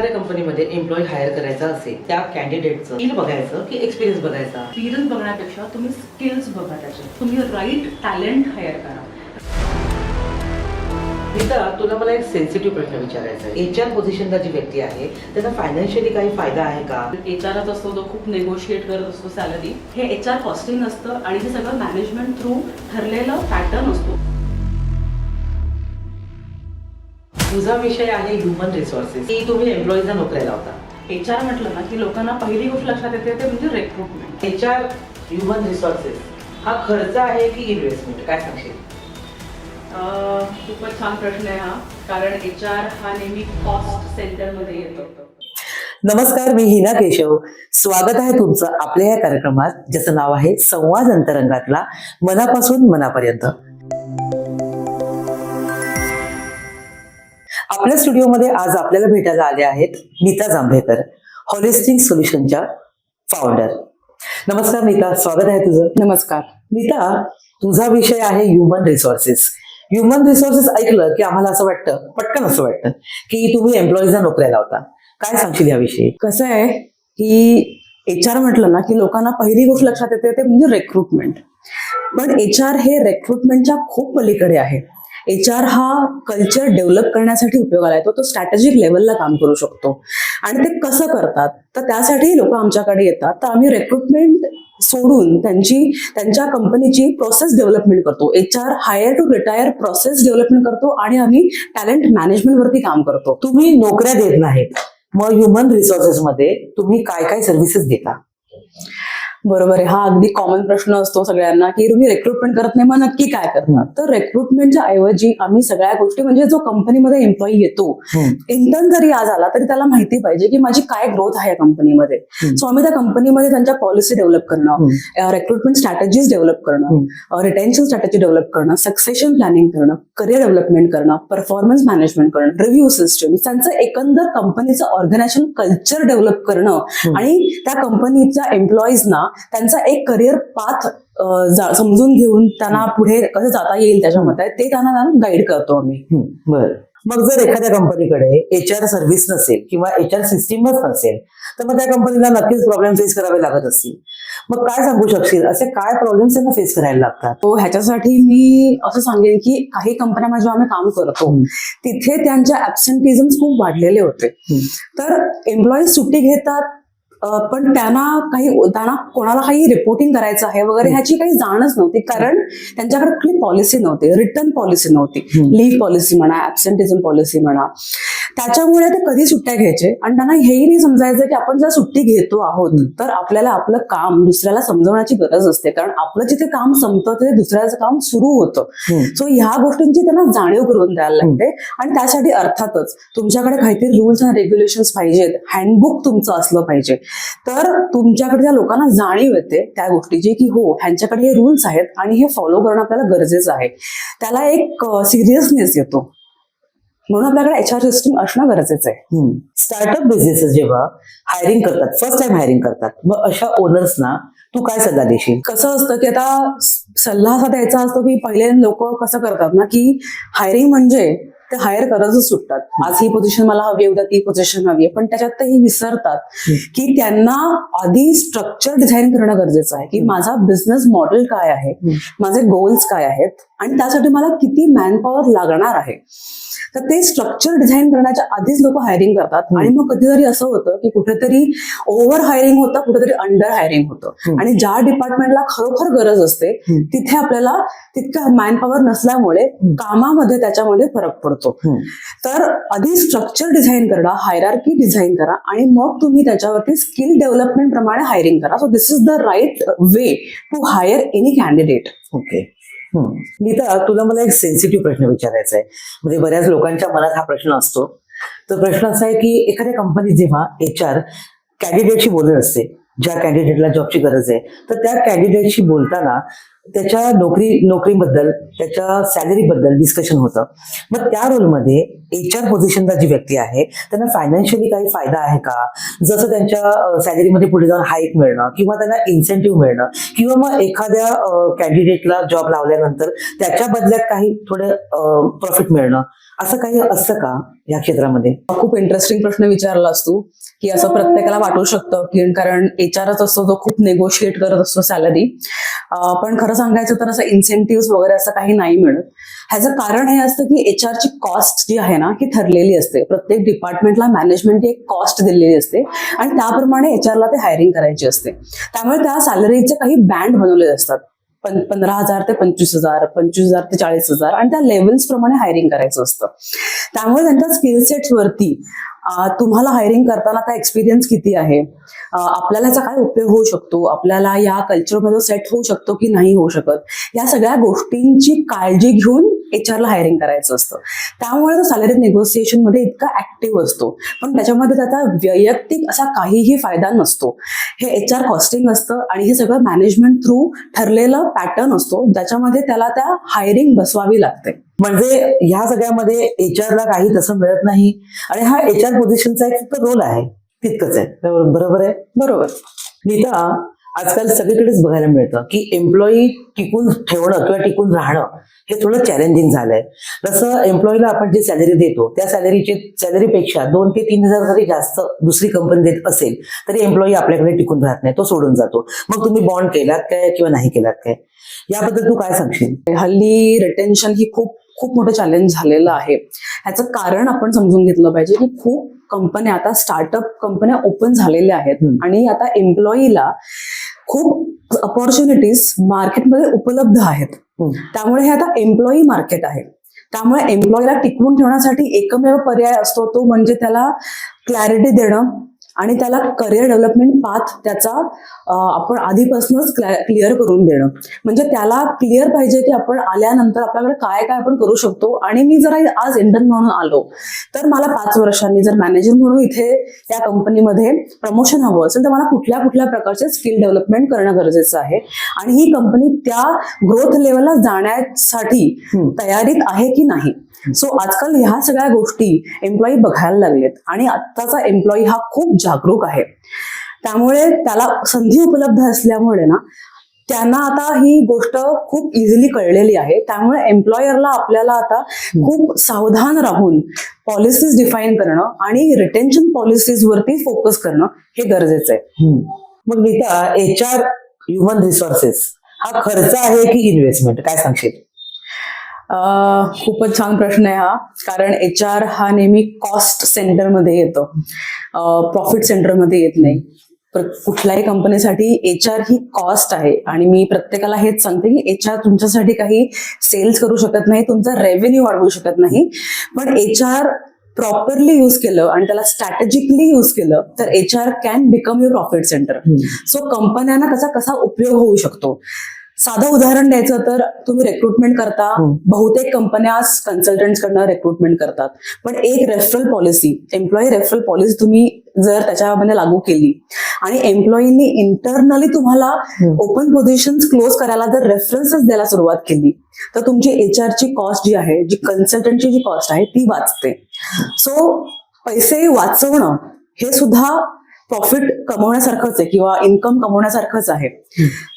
एखाद्या कंपनीमध्ये employee higher करायचा असेल, त्या कॅन्डिडेटचं स्किल बघायचं की एक्सपिरियन्स बघायचा? एक्सपिरियन्स बघण्यापेक्षा तुम्ही स्किल्स बघा त्याचे. तुम्ही राईट टॅलेंट हायर करा. नीता, तुला मला एक सेन्सिटिव्ह प्रश्न विचारायचा आहे. एचआर पोझिशनला जी व्यक्ती आहे त्यांना फायनान्शियली काही फायदा आहे का? एचआरच असतो तो खूप नेगोशिएट करत असतो सॅलरी. हे एचआर कॉस्टिंग असतं आणि हे सगळं मॅनेजमेंट थ्रू ठरलेलं पॅटर्न असतो. तुझा विषय आहे ह्युमन रिसोर्सेस, की तुम्ही एम्प्लॉईजना नोकऱ्या लावता. एचआर म्हटलं ना की लोकांना पहिली गोष्ट लक्षात येते ते म्हणजे रिक्रुटमेंट. एचआर ह्युमन रिसोर्सेस हा खर्च आहे की इन्व्हेस्टमेंट, काय सांगशील? खूपच छान प्रश्न आहे हा, कारण एचआर हा नेहमी कॉस्ट सेंटरमध्ये येतो. नमस्कार, मी हिना केशव. स्वागत आहे तुमचं आपल्या या कार्यक्रमात, ज्याचं नाव आहे संवाद अंतरंगातला, मनापासून मनापर्यंत. आपल्या स्टुडिओमध्ये आज आपल्याला भेटायला आले आहेत नीता जांभेकर, हॉलिस्टिक सोल्युशनच्या फाउंडर. नमस्कार नीता, स्वागत आहे तुझं. नमस्कार. नीता, तुझा विषय आहे ह्युमन रिसोर्सेस. ह्युमन रिसोर्सेस ऐकलं की आम्हाला असं वाटतं, पटकन असं वाटतं की तुम्ही एम्प्लॉईजना नोकऱ्या लावता. काय सांगशील याविषयी? कसं आहे की एचआर म्हटलं ना की लोकांना पहिली गोष्ट लक्षात येते ते म्हणजे रिक्रुटमेंट. पण एचआर हे रिक्रुटमेंटच्या खूप पलीकडे आहे. एचआर हा कल्चर डेव्हलप करण्यासाठी उपयोगाला येतो. तो स्ट्रॅटेजिक लेवलला काम करू शकतो. आणि ते कसं करतात तर त्यासाठी लोक आमच्याकडे येतात. तर आम्ही रिक्रुटमेंट सोडून त्यांच्या कंपनीची प्रोसेस डेव्हलपमेंट करतो. HR hire to retire process development करतो आणि आम्ही टॅलेंट मॅनेजमेंट वरती काम करतो. तुम्ही नोकऱ्या देत नाहीत, मग ह्युमन रिसोर्सेस मध्ये तुम्ही काय काय सर्व्हिसेस देता? बरोबर आहे. हा अगदी कॉमन प्रश्न असतो सगळ्यांना की तुम्ही रिक्रुटमेंट करत नाही, मग नक्की काय करणार? तर रिक्रुटमेंटच्या ऐवजी आम्ही सगळ्या गोष्टी, म्हणजे जो कंपनीमध्ये एम्प्लॉई येतो, इंटर्न जरी आज आला तरी त्याला माहिती पाहिजे की माझी काय ग्रोथ आहे या कंपनीमध्ये. सो आम्ही त्या कंपनीमध्ये त्यांच्या पॉलिसी डेव्हलप करणं, रिक्रुटमेंट स्ट्रॅटेजीज डेव्हलप करणं, रिटेन्शन स्ट्रॅटेजी डेव्हलप करणं, सक्सेशन प्लॅनिंग करणं, करिअर डेव्हलपमेंट करणं, परफॉर्मन्स मॅनेजमेंट करणं, रिव्ह्यू सिस्टम, त्यांचं एकंदर कंपनीचं ऑर्गनायझेशन कल्चर डेव्हलप करणं आणि त्या कंपनीच्या एम्प्लॉईजना त्यांचा एक करिअर पाथ समजून घेऊन त्यांना पुढे कसं जाता येईल त्याच्यामध्ये ते त्यांना गाईड करतो आम्ही. बरं. मग जर एखाद्या कंपनीकडे एचआर सर्व्हिस नसेल किंवा एचआर सिस्टीमच नसेल तर मग त्या कंपनीला नक्कीच प्रॉब्लेम फेस करावे लागत असतील. मग काय सांगू शकशील, असे काय प्रॉब्लेम्स त्यांना फेस करायला लागतात? तो ह्याच्यासाठी मी असं सांगेन की काही कंपन्या जेव्हा आम्ही काम करतो तिथे त्यांच्या ऍब्सेंटिझम खूप वाढलेले होते. तर एम्प्लॉई सुट्टी घेतात पण त्यांना कोणाला काही रिपोर्टिंग करायचं आहे वगैरे ह्याची काही जाणच नव्हती, कारण त्यांच्याकडे कुठली पॉलिसी नव्हती, रिटर्न पॉलिसी नव्हती, लीव्ह पॉलिसी म्हणा, ऍब्सेंटिझम पॉलिसी म्हणा. त्याच्यामुळे ते कधी सुट्ट्या घ्यायचे आणि त्यांना हेही नाही समजायचं की आपण जर सुट्टी घेतो आहोत तर आपल्याला आपलं काम दुसऱ्याला समजवण्याची गरज असते, कारण आपलं जिथे काम संपतं ते दुसऱ्याचं काम सुरू होतं. सो ह्या गोष्टींची त्यांना जाणीव करून द्यायला लागते. आणि त्यासाठी अर्थातच तुमच्याकडे काहीतरी रूल्स अँड रेग्युलेशन्स पाहिजेत, हँडबुक तुमचं असलं पाहिजे. तर तुमच्याकडे त्या लोकांना जाणीव येते त्या गोष्टीची की हो ह्यांच्याकडे हे रूल्स आहेत आणि हे फॉलो करणं आपल्याला गरजेचं आहे. त्याला एक सिरियसनेस येतो. म्हणून आपल्याकडे एचआर सिस्टम असणं गरजेचं आहे. स्टार्टअप बिझनेसेस जेव्हा हायरिंग करतात, फर्स्ट टाइम हायरिंग करतात, मग अशा ओनर्सना तू काय सल्ला देशील? कसं असतं की आता सल्ला असा द्यायचा असतो की पहिले लोक कसं करतात ना की हायरिंग म्हणजे ते हायर करतच सुटतात. आज ही पोझिशन मला हवी आहे, उद्या ती पोझिशन हवी आहे, पण त्याच्यात तेही विसरतात की त्यांना आधी स्ट्रक्चर डिझाईन करणं गरजेचं आहे की माझा बिझनेस मॉडेल काय आहे, माझे गोल्स काय आहेत आणि त्यासाठी मला किती मॅनपॉवर लागणार आहे. तर ते स्ट्रक्चर डिझाईन करण्याच्या आधीच लोक हायरिंग करतात. आणि मग कधीतरी असं होतं की कुठेतरी ओव्हर हायरिंग होतं, कुठेतरी अंडर हायरिंग होतं. आणि ज्या डिपार्टमेंटला खरोखर गरज असते तिथे आपल्याला तितकं मॅनपॉवर नसल्यामुळे कामामध्ये त्याच्यामध्ये फरक पडतो. तर आधी स्ट्रक्चर डिझाईन करा, हायरार्की डिझाईन करा आणि मग तुम्ही त्याच्यावरती स्किल डेव्हलपमेंट प्रमाणे हायरिंग करा. So this is the right way to hire any candidate. Okay. Neeta, तुला मला एक सेन्सिटिव्ह प्रश्न विचारायचा आहे. म्हणजे बऱ्याच लोकांच्या मनात हा प्रश्न असतो. तर प्रश्न असा आहे की एखाद्या कंपनी जेव्हा एचआर कॅन्डिडेटशी बोलत असते, ज्या कॅन्डिडेटला जॉबची गरज आहे, तर त्या कॅन्डिडेटशी बोलताना त्याच्या नोकरीबद्दल, त्याच्या सॅलरीबद्दल डिस्कशन होतं. मग त्या रोलमध्ये HR पोझिशनला जी व्यक्ती आहे त्यांना फायनान्शियली काही फायदा आहे का? जसं त्यांच्या सॅलरीमध्ये पुढे जाऊन हाईक मिळणं किंवा त्यांना इन्सेंटिव्ह मिळणं किंवा मग एखाद्या कॅन्डिडेटला जॉब लावल्यानंतर त्याच्या बदल्यात काही थोडं प्रॉफिट मिळणं, असं काही असतं का या क्षेत्रामध्ये? खूप इंटरेस्टिंग प्रश्न विचारलास तू, की असं प्रत्येकाला वाटू शकतं की कारण HRच असतो तो खूप नेगोशिएट करत असतो सॅलरी. पण खरं सांगायचं तर असं इन्सेंटिव्ह वगैरे असं काही नाही मिळत. ह्याचं कारण हे असतं की HRची कॉस्ट जी आहे ना ही ठरलेली असते. प्रत्येक डिपार्टमेंटला मॅनेजमेंटने एक कॉस्ट दिलेली असते आणि त्याप्रमाणे HRला ते हायरिंग करायची असते. त्यामुळे त्या सॅलरीचे काही बँड बनवलेले असतात. 15,000 ते 25,000, 25,000 ते 40,000 आणि त्या लेवल्स प्रमाणे हायरिंग करायचं असतं. त्यामुळे त्यांच्या स्किल सेट्स वरती तुम्हाला हायरिंग करताना त्या एक्सपिरियन्स किती आहे, आपल्याला याचा काय उपयोग होऊ शकतो, आपल्याला या कल्चरमध्ये सेट होऊ शकतो की नाही होऊ शकत, या सगळ्या गोष्टींची काळजी घेऊन HRला हायरिंग करायचं असतं. त्यामुळे तो सॅलरी नेगोसिएशन मध्ये इतका ऍक्टिव्ह असतो, पण त्याच्यामध्ये त्याचा वैयक्तिक असा काहीही फायदा नसतो. हे HR कॉस्टिंग असतं आणि हे सगळं मॅनेजमेंट थ्रू ठरलेलं पॅटर्न असतो ज्याच्यामध्ये त्याला त्या हायरिंग बसवावी लागते. म्हणजे ह्या सगळ्यामध्ये HRला काही तसं मिळत नाही आणि हा HR पोझिशनचा एक फक्त रोल आहे, तितकंच आहे. बरोबर आहे? बरोबर. नीता, आजकाल सगळीकडेच बघायला मिळतं की एम्प्लॉई टिकून ठेवणं किंवा टिकून राहणं हे थोडं चॅलेंजिंग झालंय. तसं एम्प्लॉईला आपण जी सॅलरी देतो त्या सॅलरीपेक्षा 2 ते 3,000 जरी जास्त दुसरी कंपनी देत असेल तरी एम्प्लॉई आपल्याकडे टिकून राहत नाही, तो सोडून जातो. मग तुम्ही बॉन्ड केलात काय किंवा नाही केलात काय, याबद्दल तू काय सांगशील? हल्ली रिटेन्शन ही खूप मोठं चॅलेंज झालेलं आहे. ह्याचं कारण आपण समजून घेतलं पाहिजे की खूप कंपन्या आता स्टार्टअप कंपन्या ओपन झालेल्या आहेत आणि आता एम्प्लॉईला खूप अपॉर्च्युनिटीज मार्केटमध्ये उपलब्ध आहेत. त्यामुळे हे आता एम्प्लॉई मार्केट आहे. त्यामुळे एम्प्लॉईला टिकवून ठेवण्यासाठी एकमेव पर्याय असतो तो म्हणजे त्याला क्लॅरिटी देणं आणि त्याला करिअर डेव्हलपमेंट पाथ त्याचा आपण आधीपासूनच क्लिअर करून देणं. म्हणजे त्याला क्लिअर पाहिजे की आपण आल्यानंतर आपल्याकडे काय काय आपण करू शकतो आणि मी जर आज इंटर्न म्हणून आलो तर मला 5 वर्षांनी जर मॅनेजर म्हणून इथे त्या कंपनीमध्ये प्रमोशन हवं असेल तर मला कुठल्या कुठल्या प्रकारचे स्किल डेव्हलपमेंट करणं गरजेचं आहे आणि ही कंपनी त्या ग्रोथ लेवलला जाण्यासाठी तयारीत आहे की नाही. सो आजकाल ह्या सगळ्या गोष्टी एम्प्लॉई बघायला लागलेत आणि आत्ताचा एम्प्लॉई हा खूप जागरूक आहे. त्यामुळे त्याला संधी उपलब्ध असल्यामुळे ना त्यांना आता ही गोष्ट खूप इझिली कळलेली आहे. त्यामुळे एम्प्लॉयरला आपल्याला आता खूप सावधान राहून पॉलिसीज डिफाईन करणं आणि रिटेन्शन पॉलिसीज वरती फोकस करणं हे गरजेचं आहे. मग नीता, HR ह्युमन रिसोर्सेस हा खर्च आहे की इन्व्हेस्टमेंट, काय सांगशील? खूपच छान प्रश्न आहे हा. कारण HR हा नेहमी कॉस्ट सेंटरमध्ये येतो, प्रॉफिट सेंटरमध्ये येत नाही. कुठल्याही कंपनीसाठी HR ही कॉस्ट आहे आणि मी प्रत्येकाला हेच सांगते की HR तुमच्यासाठी काही सेल्स करू शकत नाही, तुमचा रेव्हेन्यू वाढवू शकत नाही. पण HR प्रॉपरली यूज केलं आणि त्याला स्ट्रॅटेजिकली यूज केलं तर HR can become your profit centre. So कंपन्यांना त्याचा कसा उपयोग होऊ शकतो. साधं उदाहरण द्यायचं तर तुम्ही रिक्रुटमेंट करता, बहुतेक कंपन्या कन्सल्टंट्स कडनं रिक्रुटमेंट करतात, पण एक referral policy, employee referral policy तुम्ही जर त्याच्यामध्ये लागू केली आणि एम्प्लॉईनी इंटरनली तुम्हाला ओपन पोझिशन्स क्लोज करायला जर रेफरन्सेस द्यायला सुरुवात केली तर तुमची HRची कॉस्ट जी आहे, जी कन्सल्टंटची जी कॉस्ट आहे ती वाचते. सो पैसे वाचवणं हे सुद्धा प्रॉफिट कमवण्यासारखंच आहे किंवा इन्कम कमवण्यासारखंच आहे.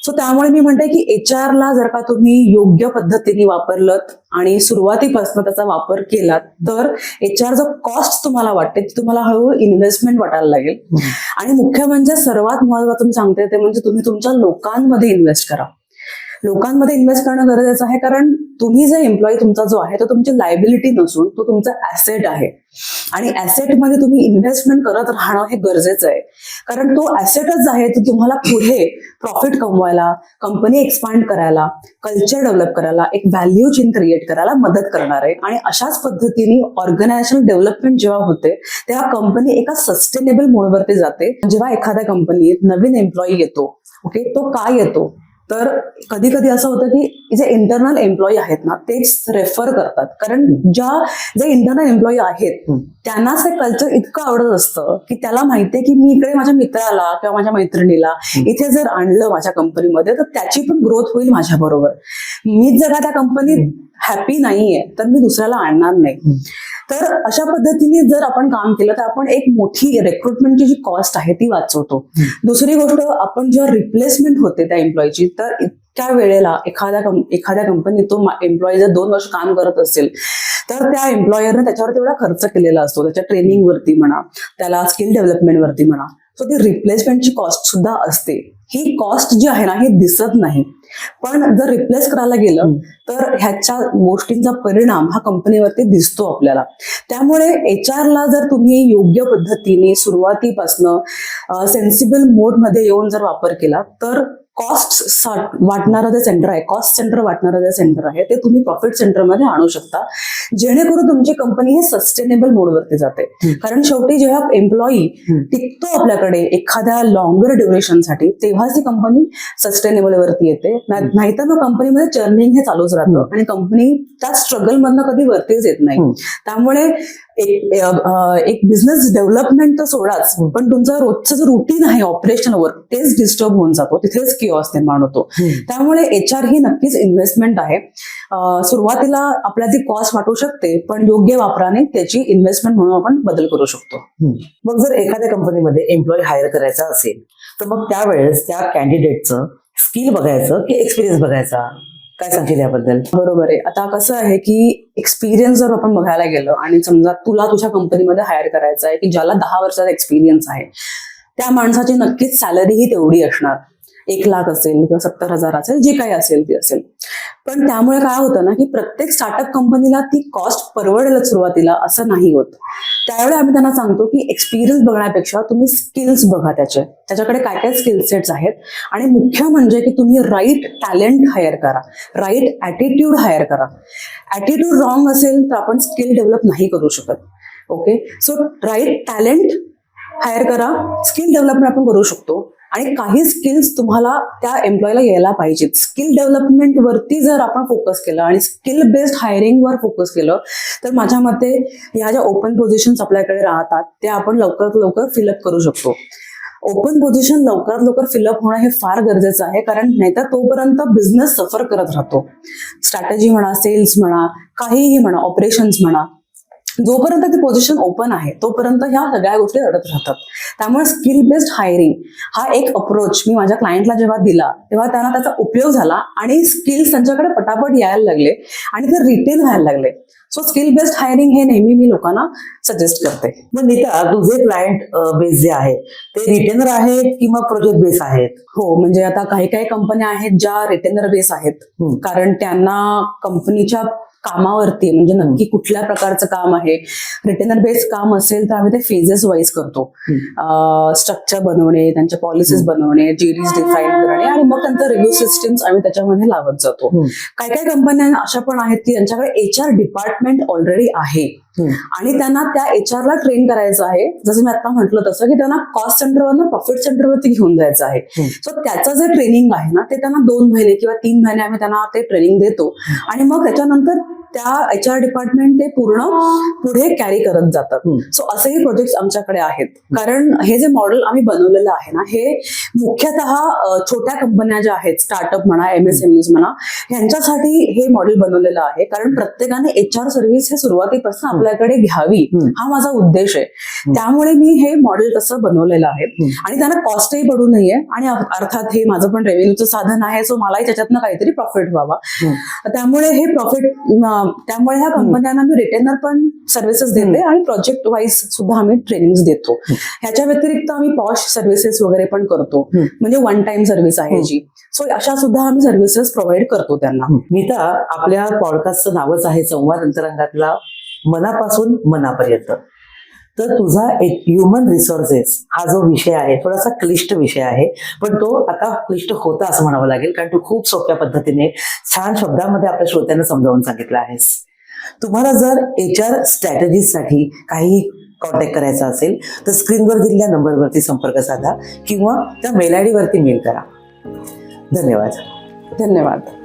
सो त्यामुळे मी म्हणते की HRला जर का तुम्ही योग्य पद्धतीने वापरलं आणि सुरुवातीपासून त्याचा वापर केला तर HR जो कॉस्ट तुम्हाला वाटते ती तुम्हाला हळूहळू इन्व्हेस्टमेंट वाटायला लागेल. आणि मुख्य म्हणजे सर्वात महत्त्वाचं मी सांगते ते म्हणजे तुम्ही तुमच्या लोकांमध्ये इन्व्हेस्ट करा. लोकांमध्ये इन्व्हेस्ट करणं गरजेचं आहे कारण तुम्ही जे एम्प्लॉई तुमचा जो आहे तो तुमची लायबिलिटी नसून तो तुमचा ऍसेट आहे आणि ऍसेटमध्ये तुम्ही इन्व्हेस्टमेंट करत राहणं हे गरजेचं आहे. कारण तो ऍसेटच आहे तो तुम्हाला पुढे प्रॉफिट कमवायला, कंपनी एक्सपांड करायला, कल्चर डेव्हलप करायला, एक व्हॅल्यू चेन क्रिएट करायला मदत करणार आहे. आणि अशाच पद्धतीने ऑर्गनायझेशनल डेव्हलपमेंट जेव्हा होते तेव्हा कंपनी एका सस्टेनेबल मोडवरती जाते. जेव्हा एखाद्या कंपनीत नवीन एम्प्लॉई येतो, ओके, तो काय येतो तर कधी कधी असं होतं की जे इंटरनल एम्प्लॉई आहेत ना तेच रेफर करतात, कारण जे इंटरनल एम्प्लॉई आहेत त्यांनाच ते कल्चर इतकं आवडत असतं की त्याला माहितीये की मी इकडे माझ्या मित्राला किंवा माझ्या मैत्रिणीला इथे जर आणलं माझ्या कंपनीमध्ये तर त्याची पण ग्रोथ होईल माझ्या बरोबर. मीच जर का त्या कंपनीत हॅपी नाहीये तर मी दुसऱ्याला आणणार नाही. तर अशा पद्धतीने जर आपण काम केलं तर आपण एक मोठी रिक्रुटमेंटची जी कॉस्ट आहे ती वाचवतो. दुसरी गोष्ट, आपण जेव्हा रिप्लेसमेंट होते त्या एम्प्लॉईची तर त्या वेळेला एखाद्या कंपनीत तो एम्प्लॉई जर 2 वर्ष काम करत असेल तर त्या एम्प्लॉयरने त्याच्यावर तेवढा खर्च केलेला असतो, त्याच्या ट्रेनिंगवरती म्हणा, त्याला स्किल डेव्हलपमेंटवरती म्हणा. सो ती रिप्लेसमेंटची कॉस्ट सुद्धा असते. ही कॉस्ट जी आहे ना ही दिसत नाही, पण जर रिप्लेस करायला गेलं तर ह्याच्या गोष्टींचा परिणाम हा कंपनीवरती दिसतो आपल्याला. त्यामुळे HR ला जर तुम्ही योग्य पद्धतीने सुरुवातीपासनं सेन्सिबल मोडमध्ये येऊन जर वापर केला तर कॉस्ट वाटणारं जे सेंटर आहे, कॉस्ट सेंटर वाटणारं जे सेंटर आहे ते तुम्ही प्रॉफिट सेंटरमध्ये आणू शकता, जेणेकरून तुमची कंपनी हे सस्टेनेबल मोडवरती जाते. कारण शेवटी जेव्हा एम्प्लॉई टिकतो आपल्याकडे एखाद्या लॉंगर ड्युरेशनसाठी तेव्हाच ती कंपनी सस्टेनेबल वरती येते. नाहीतर मग कंपनीमध्ये चर्निंग हे चालूच राहतं आणि कंपनी त्या स्ट्रगल मधनं कधी वरतीच येत नाही. त्यामुळे एक बिझनेस डेव्हलपमेंट तर सोडाच, पण तुमचं रोजचं जे रुटीन आहे ऑपरेशनल वर्क तेच डिस्टर्ब होऊन जातो, तिथेच किओस निर्माण होतो. त्यामुळे HR ही नक्कीच इन्व्हेस्टमेंट आहे. सुरुवातीला आपल्याला ती कॉस्ट वाटू शकते, पण योग्य वापराने त्याची इन्व्हेस्टमेंट म्हणून आपण बदल करू शकतो. मग जर एखाद्या कंपनीमध्ये एम्प्लॉई हायर करायचा असेल तर मग त्यावेळेस त्या कॅन्डिडेटचं स्किल बघायचं की एक्सपिरियन्स बघायचा, काय सांगशील याबद्दल? बरोबर आहे. आता कसं आहे की एक्सपिरियन्स जर आपण बघायला गेलो आणि समजा तुला तुझ्या कंपनीमध्ये हायर करायचं आहे की ज्याला 10 वर्षाचा एक्सपिरियन्स आहे, त्या माणसाची नक्कीच सॅलरी ही तेवढी असणार, 1 लाख असेल किंवा 70,000 असेल, जे काही असेल ती असेल. पण त्यामुळे काय होतं ना की प्रत्येक स्टार्टअप कंपनीला ती कॉस्ट परवडेल सुरुवातीला असं नाही होत. त्यावेळी आम्ही त्यांना सांगतो की एक्सपिरियन्स बघण्यापेक्षा तुम्ही स्किल्स बघा, त्याच्याकडे काय काय स्किल सेट्स आहेत, आणि मुख्य म्हणजे की तुम्ही राईट टॅलेंट हायर करा, राईट ऍटिट्यूड हायर करा. ऍटिट्यूड रॉंग असेल तर आपण स्किल डेव्हलप नाही करू शकत. Okay, so right talent hire करा, स्किल डेव्हलपमेंट आपण करू शकतो, आणि काही स्किल्स तुम्हाला त्या एम्प्लॉयला यायला पाहिजेत. स्किल डेव्हलपमेंट वरती जर आपण फोकस केलं आणि स्किल बेस्ड हायरिंगवर फोकस केलं तर माझ्या मते ह्या ज्या ओपन पोझिशन्स आपल्याकडे राहतात त्या आपण लवकरात लवकर फिलअप करू शकतो. ओपन पोझिशन लवकरात लवकर फिलअप होणं हे फार गरजेचं आहे, कारण नाहीतर तोपर्यंत बिझनेस सफर करत राहतो. स्ट्रॅटेजी म्हणा, सेल्स म्हणा, काहीही म्हणा, ऑपरेशन्स म्हणा, जोपर्यंत ती पोझिशन ओपन आहे तोपर्यंत ह्या सगळ्या गोष्टी घडत राहतात. त्यामुळे स्किल बेस्ड हायरिंग हा एक अप्रोच मी माझ्या क्लायंटला जेव्हा दिला तेव्हा त्यांना त्याचा उपयोग झाला आणि स्किल्स त्यांच्याकडे पटापट यायला लागले आणि ते रिटेन व्हायला लागले. सो स्किल बेस्ड हायरिंग हे नेहमी मी लोकांना सजेस्ट करते. मग नीता, तुझे क्लायंट बेस जे आहे ते रिटेनर आहेत किंवा प्रोजेक्ट बेस आहेत? हो, म्हणजे आता काही काही कंपन्या आहेत ज्या रिटेनर बेस आहेत, कारण त्यांना कंपनीच्या कामावरती म्हणजे नक्की कुठल्या प्रकारचं काम आहे, रिटेनर बेस्ड काम असेल तर आम्ही ते फेजेस वाईज करतो. स्ट्रक्चर बनवणे, त्यांच्या पॉलिसीज बनवणे, जीडीज डिफाईन करणे आणि मग त्यांचं रिव्ह्यू सिस्टीम्स आम्ही त्याच्यामध्ये लावत जातो. काही काही कंपन्या अशा पण आहेत की त्यांच्याकडे HR डिपार्टमेंट ऑलरेडी आहे आणि त्यांना त्या HR ला ट्रेन करायचं आहे. जसं मी आता म्हटलं तसं की त्यांना कॉस्ट सेंटरवरनं प्रॉफिट सेंटरवरती घेऊन जायचं आहे. सो त्याचं जे ट्रेनिंग आहे ना ते त्यांना 2 महिने किंवा 3 महिने आम्ही त्यांना ते ट्रेनिंग देतो आणि मग त्याच्यानंतर त्या HR डिपार्टमेंट ते पूर्ण पुढे कॅरी करत जातात. सो असेही प्रोजेक्ट आमच्याकडे आहेत, कारण हे जे मॉडेल आम्ही बनवलेलं आहे ना हे मुख्यतः छोट्या कंपन्या ज्या आहेत, स्टार्टअप म्हणा, MSMEs म्हणा, ह्यांच्यासाठी हे मॉडेल बनवलेलं आहे. कारण प्रत्येकाने HR सर्व्हिस हे सुरुवातीपासून आपल्याकडे घ्यावी हा माझा उद्देश आहे. त्यामुळे मी हे मॉडेल तसं बनवलेलं आहे आणि त्यांना कॉस्टही पडू नये आणि अर्थात हे माझं पण रेव्हेन्यूचं साधन आहे, सो मलाही त्याच्यातनं काहीतरी प्रॉफिट व्हावा. त्यामुळे हे प्रॉफिट, त्यामुळे ह्या कंपन्यांना मी रिटेनर पण सर्व्हिसेस देते आणि प्रोजेक्ट वाईज सुद्धा आम्ही ट्रेनिंग देतो. ह्याच्या व्यतिरिक्त आम्ही पॉश सर्व्हिसेस वगैरे पण करतो, म्हणजे 1 टाइम सर्व्हिस आहे जी. सो अशा सुद्धा आम्ही सर्व्हिसेस प्रोव्हाइड करतो त्यांना. नीता, आपल्या पॉडकास्टचं नावच आहे संवाद अंतरंगातला मनापासून मनापर्यंत. तर तुझा एक ह्युमन रिसोर्सेस हा जो विषय आहे थोडासा क्लिष्ट विषय आहे, पण तो आता क्लिष्ट होता असं म्हणावं लागेल, कारण तू खूप सोप्या पद्धतीने छान शब्दामध्ये आपल्या श्रोत्यांना समजावून सांगितलं आहेस. तुम्हाला जर HR स्ट्रॅटेजीसाठी काही कॉन्टॅक्ट करायचा असेल तर स्क्रीनवर दिलेल्या नंबरवरती संपर्क साधा किंवा त्या मेल ID वरती मेल करा. धन्यवाद. धन्यवाद.